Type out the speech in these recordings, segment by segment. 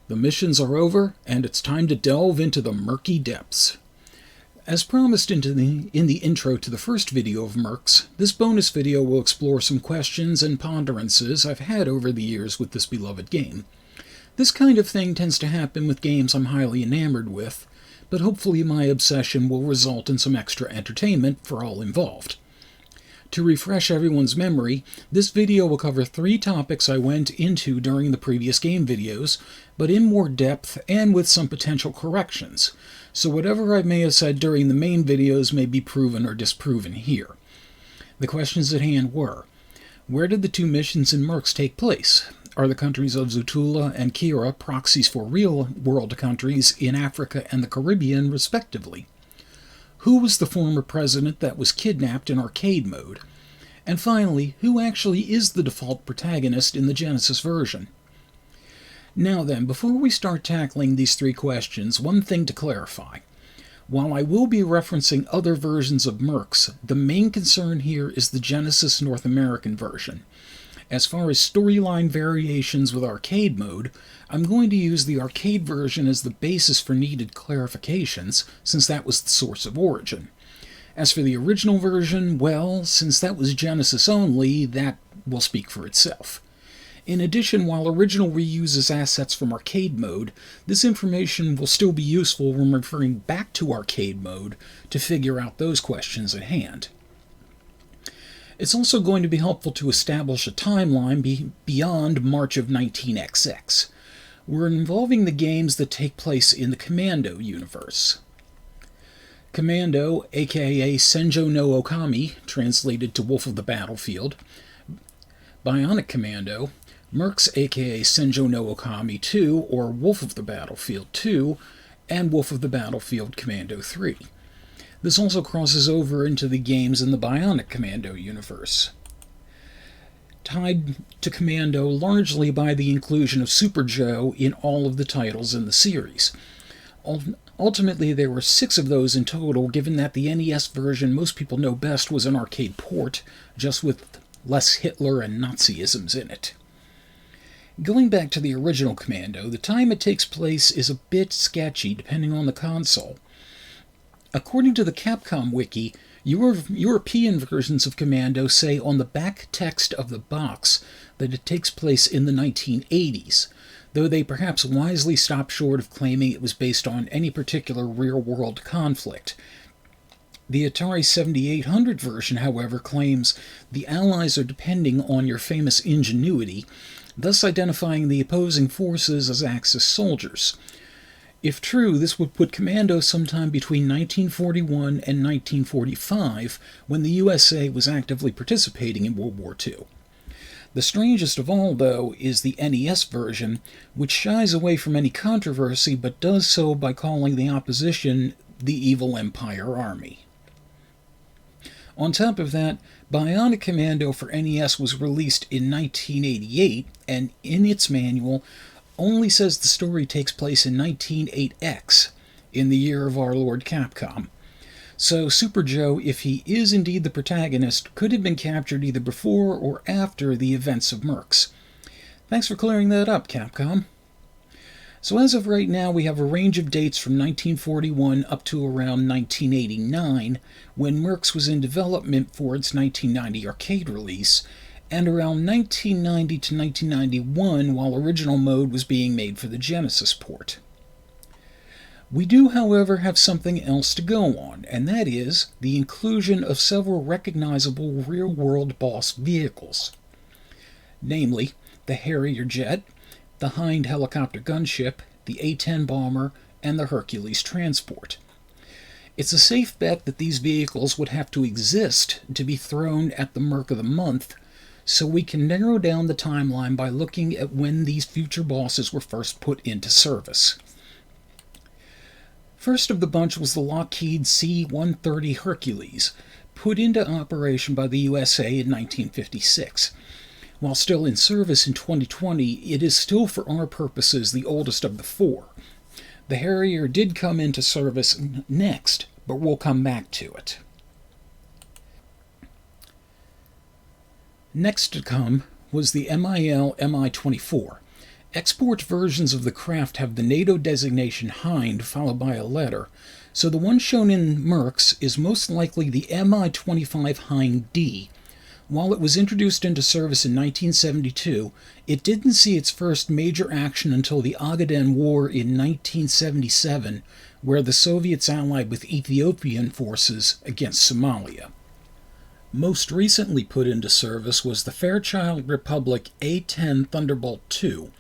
The missions are over, and it's time to delve into the murky depths. As promised in the intro to the first video of Mercs, this bonus video will explore some questions and ponderances I've had over the years with this beloved game. This kind of thing tends to happen with games I'm highly enamored with, but hopefully my obsession will result in some extra entertainment for all involved. To refresh everyone's memory, this video will cover 3 topics I went into during the previous game videos, but in more depth and with some potential corrections, so whatever I may have said during the main videos may be proven or disproven here. The questions at hand were: where did the 2 missions in Mercs take place? Are the countries of Zutula and Kira proxies for real-world countries in Africa and the Caribbean, respectively? Who was the former president that was kidnapped in arcade mode? And finally, who actually is the default protagonist in the Genesis version? Now then, before we start tackling these 3 questions, one thing to clarify. While I will be referencing other versions of Mercs, the main concern here is the Genesis North American version. As far as storyline variations with arcade mode, I'm going to use the arcade version as the basis for needed clarifications, since that was the source of origin. As for the original version, well, since that was Genesis only, that will speak for itself. In addition, while original reuses assets from arcade mode, this information will still be useful when referring back to arcade mode to figure out those questions at hand. It's also going to be helpful to establish a timeline beyond March of 19XX. We're involving the games that take place in the Commando universe. Commando, aka Senjo no Okami, translated to Wolf of the Battlefield, Bionic Commando, Mercs, aka Senjo no Okami 2, or Wolf of the Battlefield 2, and Wolf of the Battlefield Commando 3. This also crosses over into the games in the Bionic Commando universe, tied to Commando largely by the inclusion of Super Joe in all of the titles in the series. Ultimately, there were 6 of those in total, given that the NES version most people know best was an arcade port, just with less Hitler and Nazisms in it. Going back to the original Commando, the time it takes place is a bit sketchy depending on the console. According to the Capcom wiki, European versions of Commando say on the back text of the box that it takes place in the 1980s, though they perhaps wisely stopped short of claiming it was based on any particular real-world conflict. The Atari 7800 version, however, claims the Allies are depending on your famous ingenuity, thus identifying the opposing forces as Axis soldiers. If true, this would put Commando sometime between 1941 and 1945, when the USA was actively participating in World War II. The strangest of all, though, is the NES version, which shies away from any controversy but does so by calling the opposition the Evil Empire Army. On top of that, Bionic Commando for NES was released in 1988, and in its manual only says the story takes place in 1908X, in the year of our Lord Capcom. So Super Joe, if he is indeed the protagonist, could have been captured either before or after the events of Mercs. Thanks for clearing that up, Capcom. So as of right now, we have a range of dates from 1941 up to around 1989, when Mercs was in development for its 1990 arcade release, and around 1990 to 1991 while original mode was being made for the Genesis port. We do, however, have something else to go on, and that is the inclusion of several recognizable real-world boss vehicles, namely the Harrier jet, the Hind helicopter gunship, the A-10 bomber, and the Hercules transport. It's a safe bet that these vehicles would have to exist to be thrown at the Merc of the Month, so we can narrow down the timeline by looking at when these future bosses were first put into service. First of the bunch was the Lockheed C-130 Hercules, put into operation by the USA in 1956. While still in service in 2020, it is still for our purposes the oldest of the 4. The Harrier did come into service next, but we'll come back to it. Next to come was the MIL Mi-24, Export versions of the craft have the NATO designation Hind followed by a letter, so the one shown in Mercs is most likely the Mi-25 Hind D. While it was introduced into service in 1972, it didn't see its first major action until the Ogaden War in 1977, where the Soviets allied with Ethiopian forces against Somalia. Most recently put into service was the Fairchild Republic A-10 Thunderbolt II.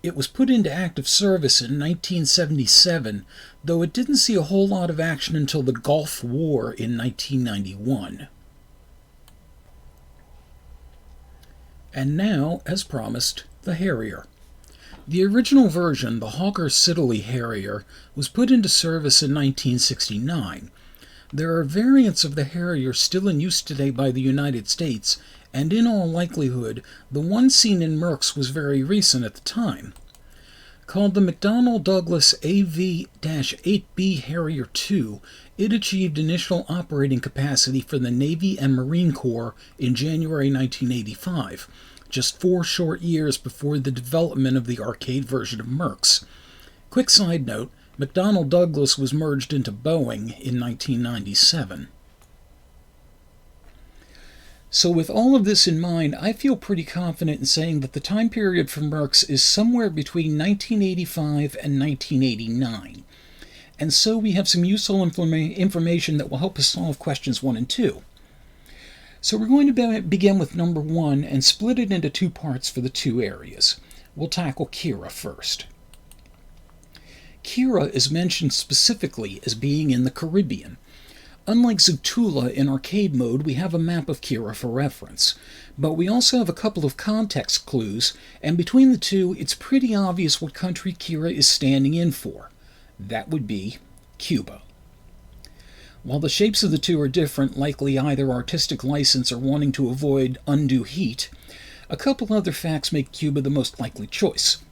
It was put into active service in 1977, though it didn't see a whole lot of action until the Gulf War in 1991. And now, as promised, the Harrier. The original version, the Hawker Siddeley Harrier, was put into service in 1969. There are variants of the Harrier still in use today by the United States, and in all likelihood, the one seen in Mercs was very recent at the time. Called the McDonnell Douglas AV-8B Harrier II, it achieved initial operating capacity for the Navy and Marine Corps in January 1985, just 4 short years before the development of the arcade version of Mercs. Quick side note, McDonnell Douglas was merged into Boeing in 1997. So with all of this in mind, I feel pretty confident in saying that the time period for Mercs is somewhere between 1985 and 1989. And so we have some useful information that will help us solve questions 1 and 2. So we're going to begin with number 1 and split it into 2 parts for the 2 areas. We'll tackle Kira first. Kira is mentioned specifically as being in the Caribbean. Unlike Zutula in arcade mode, we have a map of Kira for reference, but we also have a couple of context clues, and between the two, it's pretty obvious what country Kira is standing in for. That would be Cuba. While the shapes of the two are different, likely either artistic license or wanting to avoid undue heat, a couple other facts make Cuba the most likely choice.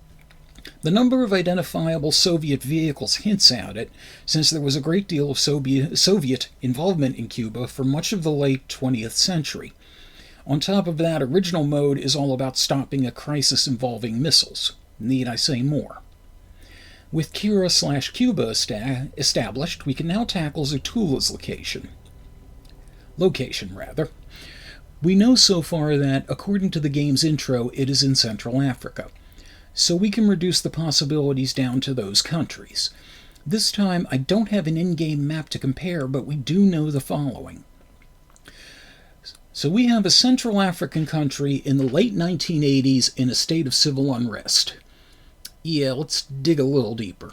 The number of identifiable Soviet vehicles hints at it, since there was a great deal of Soviet involvement in Cuba for much of the late 20th century. On top of that, original mode is all about stopping a crisis involving missiles. Need I say more? With Kira/Cuba established, we can now tackle Zutula's location. We know so far that, according to the game's intro, it is in Central Africa. So we can reduce the possibilities down to those countries. This time, I don't have an in-game map to compare, but we do know the following. So we have a Central African country in the late 1980s in a state of civil unrest. Yeah, let's dig a little deeper.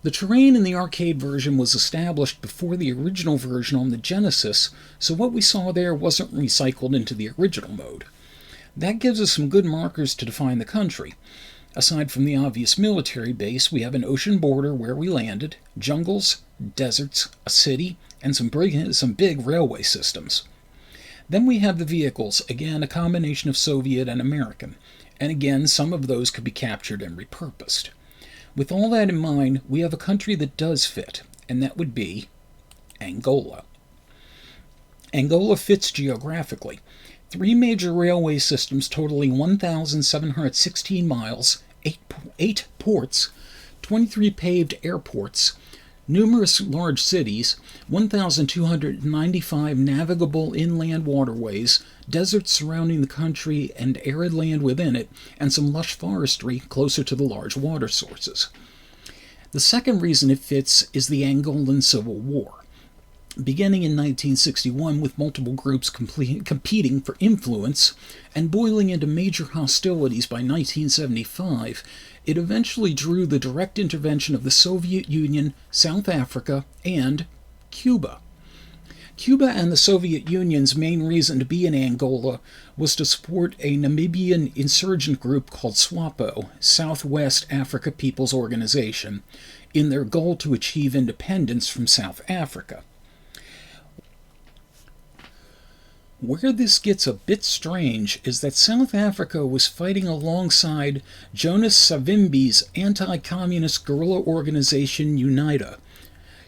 The terrain in the arcade version was established before the original version on the Genesis, so what we saw there wasn't recycled into the original mode. That gives us some good markers to define the country. Aside from the obvious military base, we have an ocean border where we landed, jungles, deserts, a city, and some big railway systems. Then we have the vehicles, again a combination of Soviet and American, and again some of those could be captured and repurposed. With all that in mind, we have a country that does fit, and that would be Angola. Angola fits geographically. 3 major railway systems totaling 1,716 miles, 8 ports, 23 paved airports, numerous large cities, 1,295 navigable inland waterways, deserts surrounding the country and arid land within it, and some lush forestry closer to the large water sources. The second reason it fits is the Angolan Civil War. Beginning in 1961 with multiple groups competing for influence and boiling into major hostilities by 1975, it eventually drew the direct intervention of the Soviet Union, South Africa, and Cuba. Cuba and the Soviet Union's main reason to be in Angola was to support a Namibian insurgent group called SWAPO, Southwest Africa People's Organization, in their goal to achieve independence from South Africa. Where this gets a bit strange is that South Africa was fighting alongside Jonas Savimbi's anti-communist guerrilla organization UNITA,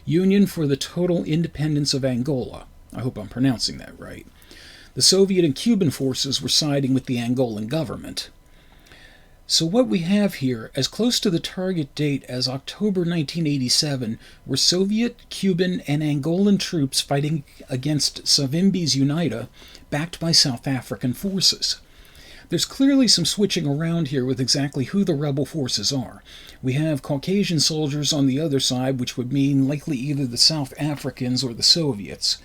Union for the Total Independence of Angola. I hope I'm pronouncing that right. The Soviet and Cuban forces were siding with the Angolan government. So what we have here, as close to the target date as October 1987, were Soviet, Cuban, and Angolan troops fighting against Savimbi's UNITA, backed by South African forces. There's clearly some switching around here with exactly who the rebel forces are. We have Caucasian soldiers on the other side, which would mean likely either the South Africans or the Soviets.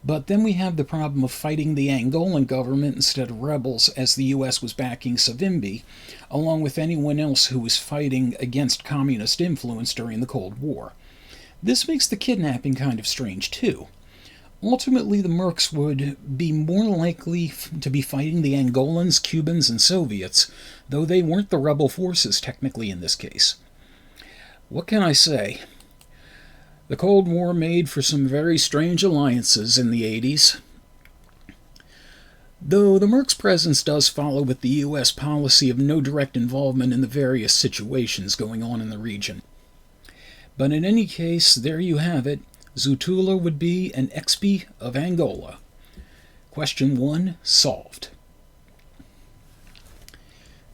But then we have the problem of fighting the Angolan government instead of rebels, as the U.S. was backing Savimbi, along with anyone else who was fighting against communist influence during the Cold War. This makes the kidnapping kind of strange, too. Ultimately, the Mercs would be more likely to be fighting the Angolans, Cubans, and Soviets, though they weren't the rebel forces technically in this case. What can I say? The Cold War made for some very strange alliances in the 80s. Though the Mercs' presence does follow with the U.S. policy of no direct involvement in the various situations going on in the region. But in any case, there you have it. Zutula would be an XP of Angola. Question 1 solved.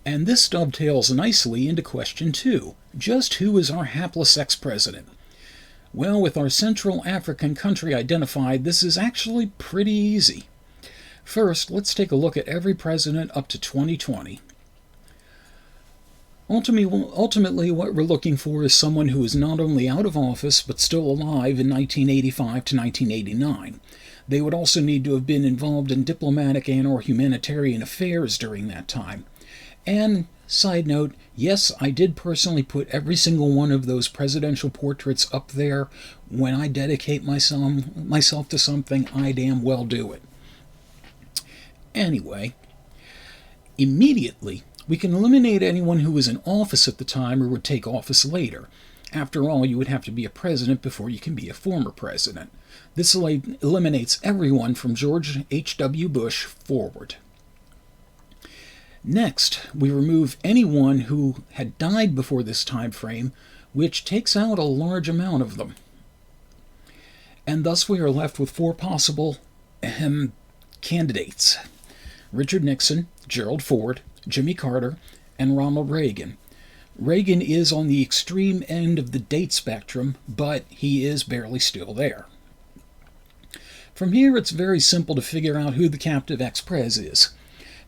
And this dovetails nicely into question 2. Just who is our hapless ex-president? Well, with our Central African country identified, this is actually pretty easy. First, let's take a look at every president up to 2020. Ultimately, what we're looking for is someone who is not only out of office, but still alive in 1985 to 1989. They would also need to have been involved in diplomatic and/or humanitarian affairs during that time. And, side note, yes, I did personally put every single one of those presidential portraits up there. When I dedicate myself to something, I damn well do it. Anyway, immediately, we can eliminate anyone who was in office at the time or would take office later. After all, you would have to be a president before you can be a former president. This eliminates everyone from George H.W. Bush forward. Next, we remove anyone who had died before this time frame, which takes out a large amount of them. And thus we are left with 4 possible candidates: Richard Nixon, Gerald Ford, Jimmy Carter, and Ronald Reagan. Reagan is on the extreme end of the date spectrum, but he is barely still there. From here, it's very simple to figure out who the captive ex-pres is.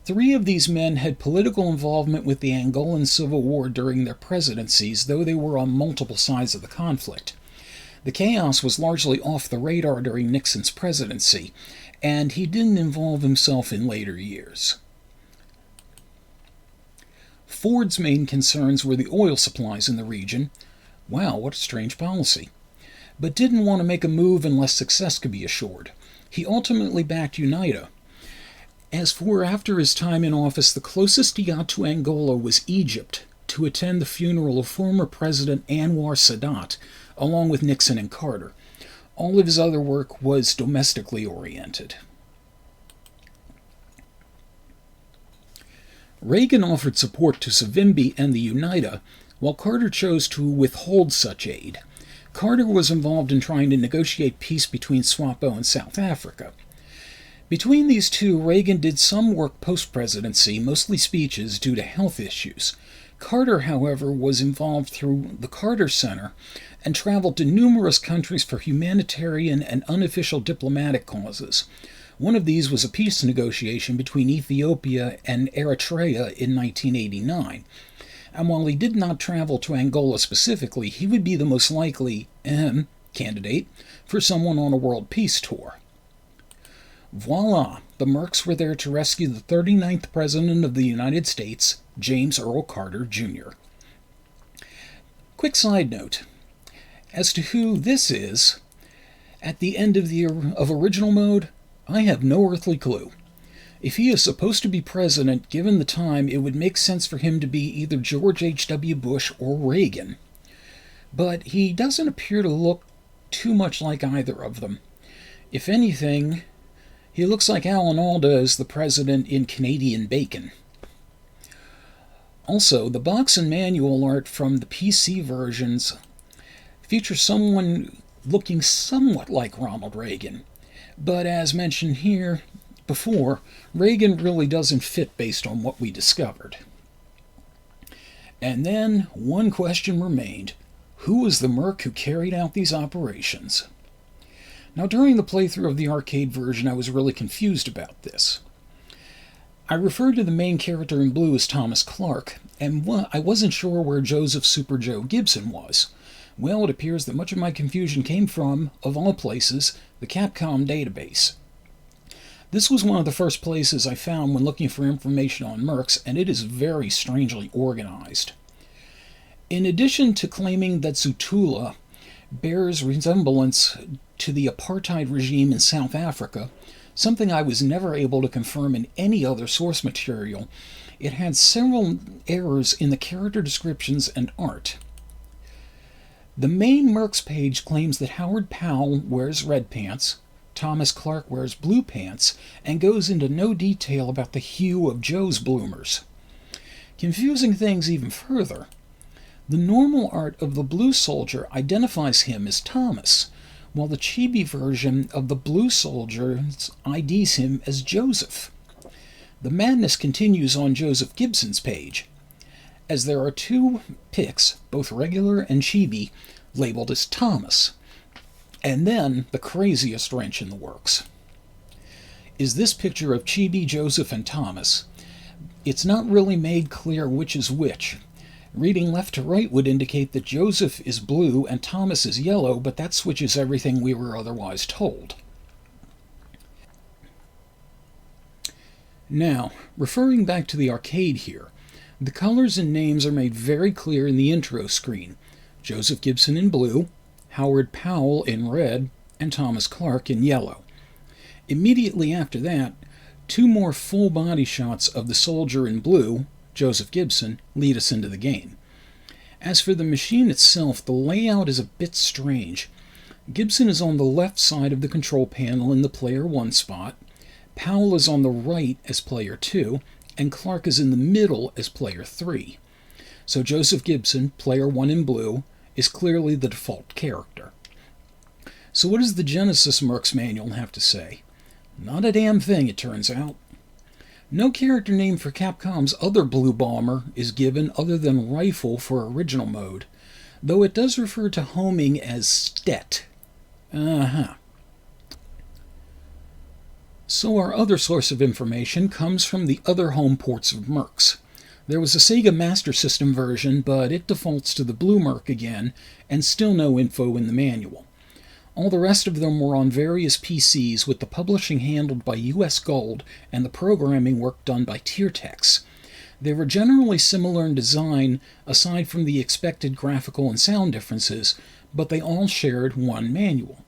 3 of these men had political involvement with the Angolan Civil War during their presidencies, though they were on multiple sides of the conflict. The chaos was largely off the radar during Nixon's presidency, and he didn't involve himself in later years. Ford's main concerns were the oil supplies in the region. Wow, what a strange policy. But didn't want to make a move unless success could be assured. He ultimately backed UNITA. As for after his time in office, the closest he got to Angola was Egypt, to attend the funeral of former President Anwar Sadat, along with Nixon and Carter. All of his other work was domestically oriented. Reagan offered support to Savimbi and the UNITA, while Carter chose to withhold such aid. Carter was involved in trying to negotiate peace between SWAPO and South Africa. Between these two, Reagan did some work post-presidency, mostly speeches, due to health issues. Carter, however, was involved through the Carter Center and traveled to numerous countries for humanitarian and unofficial diplomatic causes. One of these was a peace negotiation between Ethiopia and Eritrea in 1989. And while he did not travel to Angola specifically, he would be the most likely candidate for someone on a world peace tour. Voila! The Mercs were there to rescue the 39th President of the United States, James Earl Carter, Jr. Quick side note. As to who this is, at the end of original mode, I have no earthly clue. If he is supposed to be president, given the time, it would make sense for him to be either George H.W. Bush or Reagan. But he doesn't appear to look too much like either of them. If anything, he looks like Alan Alda as the president in Canadian Bacon. Also, the box and manual art from the PC versions feature someone looking somewhat like Ronald Reagan. But as mentioned here before, Reagan really doesn't fit based on what we discovered. And then one question remained. Who was the merc who carried out these operations? Now, during the playthrough of the arcade version, I was really confused about this. I referred to the main character in blue as Thomas Clark, and I wasn't sure where Joseph Super Joe Gibson was. Well, it appears that much of my confusion came from, of all places, the Capcom database. This was one of the first places I found when looking for information on Mercs, and it is very strangely organized. In addition to claiming that Zutula bears resemblance to the apartheid regime in South Africa, something I was never able to confirm in any other source material, it had several errors in the character descriptions and art. The main Mercs page claims that Howard Powell wears red pants, Thomas Clark wears blue pants, and goes into no detail about the hue of Joe's bloomers. Confusing things even further, the normal art of the blue soldier identifies him as Thomas, while the chibi version of the blue soldier IDs him as Joseph. The madness continues on Joseph Gibson's page, as there are two pics, both regular and chibi, labeled as Thomas. And then the craziest wrench in the works is this picture of chibi Joseph and Thomas. It's not really made clear which is which. Reading left to right would indicate that Joseph is blue and Thomas is yellow, but that switches everything we were otherwise told. Now, referring back to the arcade here, the colors and names are made very clear in the intro screen. Joseph Gibson in blue, Howard Powell in red, and Thomas Clark in yellow. Immediately after that, two more full body shots of the soldier in blue, Joseph Gibson, lead us into the game. As for the machine itself, the layout is a bit strange. Gibson is on the left side of the control panel in the Player 1 spot, Powell is on the right as Player 2, and Clark is in the middle as Player 3. So Joseph Gibson, Player 1 in blue, is clearly the default character. So what does the Genesis Mercs manual have to say? Not a damn thing, it turns out. No character name for Capcom's other blue bomber is given other than Rifle for original mode, though it does refer to homing as Stet. So our other source of information comes from the other home ports of Mercs. There was a Sega Master System version, but it defaults to the blue Merc again, and still no info in the manual. All the rest of them were on various PCs, with the publishing handled by US Gold and the programming work done by Tiertex. They were generally similar in design, aside from the expected graphical and sound differences, but they all shared one manual.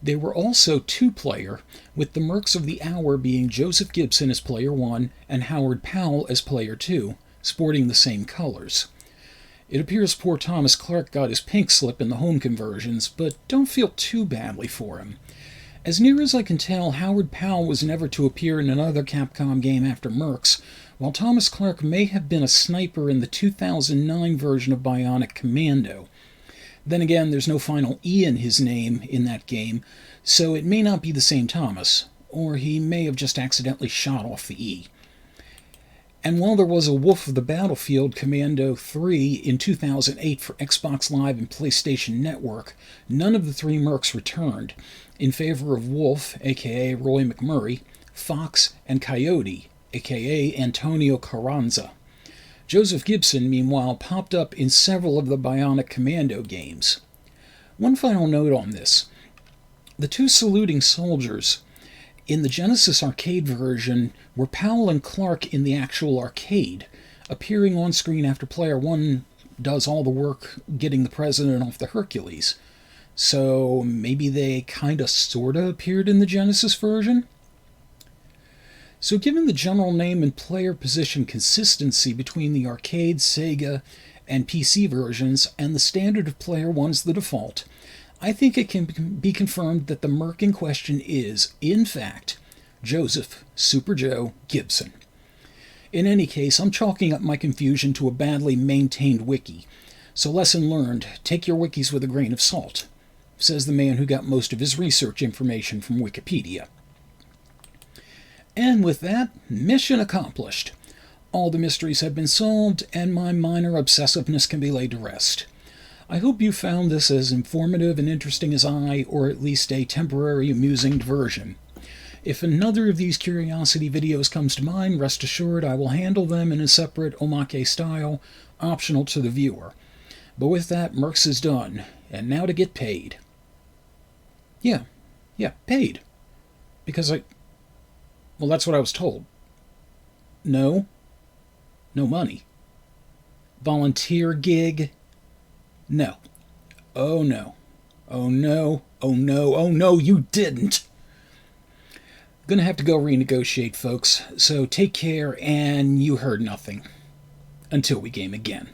They were also two-player, with the Mercs of the hour being Joseph Gibson as Player 1 and Howard Powell as Player 2, sporting the same colors. It appears poor Thomas Clark got his pink slip in the home conversions, but don't feel too badly for him. As near as I can tell, Howard Powell was never to appear in another Capcom game after Mercs, while Thomas Clark may have been a sniper in the 2009 version of Bionic Commando. Then again, there's no final E in his name in that game, so it may not be the same Thomas, or he may have just accidentally shot off the E. And while there was a Wolf of the Battlefield Commando 3 in 2008 for Xbox Live and PlayStation Network, none of the three Mercs returned, in favor of Wolf, aka Roy McMurray, Fox, and Coyote, aka Antonio Carranza. Joseph Gibson, meanwhile, popped up in several of the Bionic Commando games. One final note on this. The two saluting soldiers in the Genesis arcade version were Powell and Clark in the actual arcade, appearing on screen after Player 1 does all the work getting the President off the Hercules. So maybe they kinda sorta appeared in the Genesis version? So given the general name and player position consistency between the arcade, Sega, and PC versions, and the standard of Player 1 is the default, I think it can be confirmed that the Merc in question is, in fact, Joseph Super Joe Gibson. In any case, I'm chalking up my confusion to a badly maintained wiki. So lesson learned, take your wikis with a grain of salt, says the man who got most of his research information from Wikipedia. And with that, mission accomplished. all the mysteries have been solved, and my minor obsessiveness can be laid to rest. I hope you found this as informative and interesting as I, or at least a temporary amusing diversion. If another of these curiosity videos comes to mind, rest assured I will handle them in a separate omake style, optional to the viewer. But with that, Mercs is done, and now to get paid. Yeah, paid. Because well, that's what I was told. No money. Volunteer gig? No. Oh no. Oh no. Oh no. Oh no, you didn't! Gonna have to go renegotiate, folks, so take care, and you heard nothing. Until we game again.